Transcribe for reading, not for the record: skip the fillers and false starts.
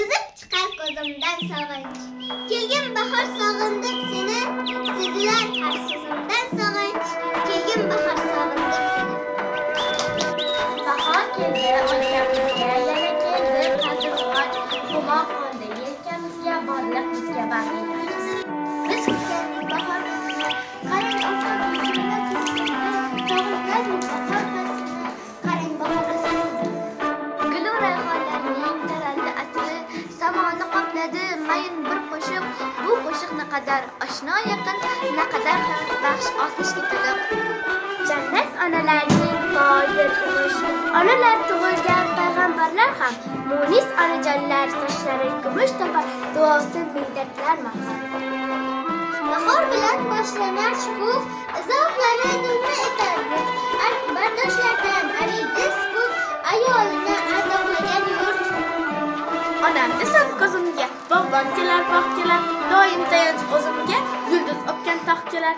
Sızıp çıkar gözümden sağınç. Kelgin bahar sağındım seni, seziler her sözümden sağınç. Kelgin bahar sağındım seni. Bahar keldi, o'lkamizga, yana keldi qadr oy. Huma qoldi yelkamizga, borliq bizga bag'ring. Biz kutgan bahor faslini, qarang oqar yuzini tug'ilgan bahor faslini, qarang bahor faslini. Gul va rayhonlarning taraldi atri, samoni qopladi mayin bir qo'shiq. Bu qo'shiq naqadar oshno yaqin, naqadar baxsh otishga to'liq. Jannat onalarning boydir tug'ish, onalar tug'ilgan payg'ambarlar ham munis onajonlar sochlari kumush topar, duosin millatlar mahor. Bahor bilan boshlanar shukuh, izohlari nurni etardi. Bardoshlardan ariydi sukut, ayolini ardog'lagan yurt. Onam desam ko'zimga, bog'bon kelar, bog' kelar, doim tayanch o'zimga, yulduz o'pgan tog' kelar.